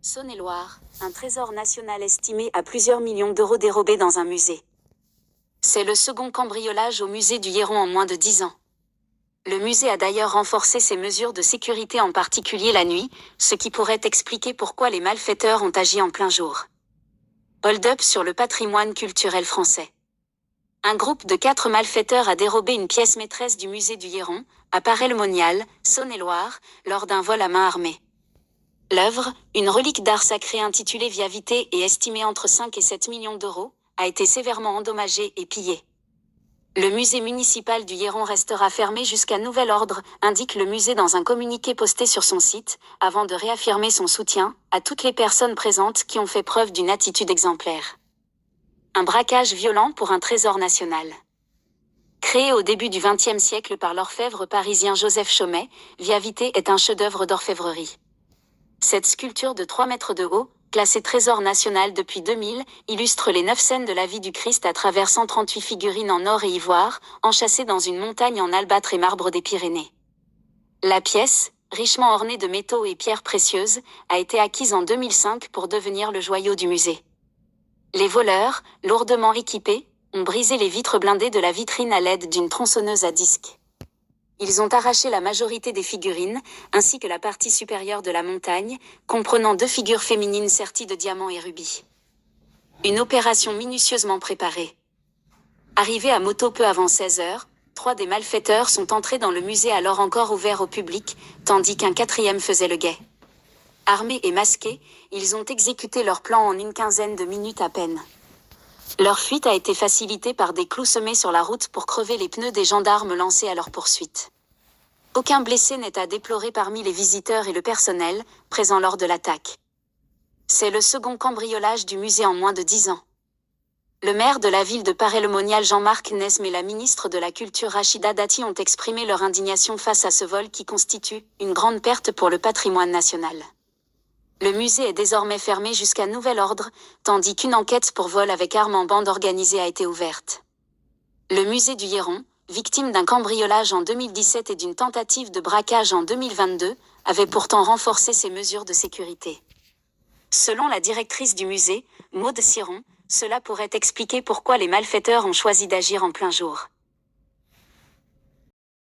Saône-et-Loire, un trésor national estimé à plusieurs millions d'euros dérobé dans un musée. C'est le second cambriolage au musée du Héron en moins de 10 ans. Le musée a d'ailleurs renforcé ses mesures de sécurité, en particulier la nuit, ce qui pourrait expliquer pourquoi les malfaiteurs ont agi en plein jour. Hold-up sur le patrimoine culturel français. Un groupe de 4 malfaiteurs a dérobé une pièce maîtresse du musée du Héron, à Paray-le-Monial, Saône-et-Loire, lors d'un vol à main armée. L'œuvre, une relique d'art sacré intitulée Via Vitae et estimée entre 5 et 7 millions d'euros, a été sévèrement endommagée et pillée. Le musée municipal du Héron restera fermé jusqu'à nouvel ordre, indique le musée dans un communiqué posté sur son site, avant de réaffirmer son soutien à toutes les personnes présentes qui ont fait preuve d'une attitude exemplaire. Un braquage violent pour un trésor national. Créé au début du XXe siècle par l'orfèvre parisien Joseph Chaumet, Via Vitae est un chef-d'œuvre d'orfèvrerie. Cette sculpture de 3 mètres de haut, classée trésor national depuis 2000, illustre les 9 scènes de la vie du Christ à travers 138 figurines en or et ivoire, enchâssées dans une montagne en albâtre et marbre des Pyrénées. La pièce, richement ornée de métaux et pierres précieuses, a été acquise en 2005 pour devenir le joyau du musée. Les voleurs, lourdement équipés, ont brisé les vitres blindées de la vitrine à l'aide d'une tronçonneuse à disque. Ils ont arraché la majorité des figurines, ainsi que la partie supérieure de la montagne, comprenant 2 figures féminines serties de diamants et rubis. Une opération minutieusement préparée. Arrivés à moto peu avant 16 heures, 3 des malfaiteurs sont entrés dans le musée alors encore ouvert au public, tandis qu'un 4e faisait le guet. Armés et masqués, ils ont exécuté leur plan en une quinzaine de minutes à peine. Leur fuite a été facilitée par des clous semés sur la route pour crever les pneus des gendarmes lancés à leur poursuite. Aucun blessé n'est à déplorer parmi les visiteurs et le personnel présents lors de l'attaque. C'est le second cambriolage du musée en moins de 10 ans. Le maire de la ville de Paray-le-Monial Jean-Marc Nesme et la ministre de la Culture Rachida Dati ont exprimé leur indignation face à ce vol qui constitue une grande perte pour le patrimoine national. Le musée est désormais fermé jusqu'à nouvel ordre, tandis qu'une enquête pour vol avec armes en bande organisée a été ouverte. Le musée du Héron, victime d'un cambriolage en 2017 et d'une tentative de braquage en 2022, avait pourtant renforcé ses mesures de sécurité. Selon la directrice du musée, Maude Siron, cela pourrait expliquer pourquoi les malfaiteurs ont choisi d'agir en plein jour.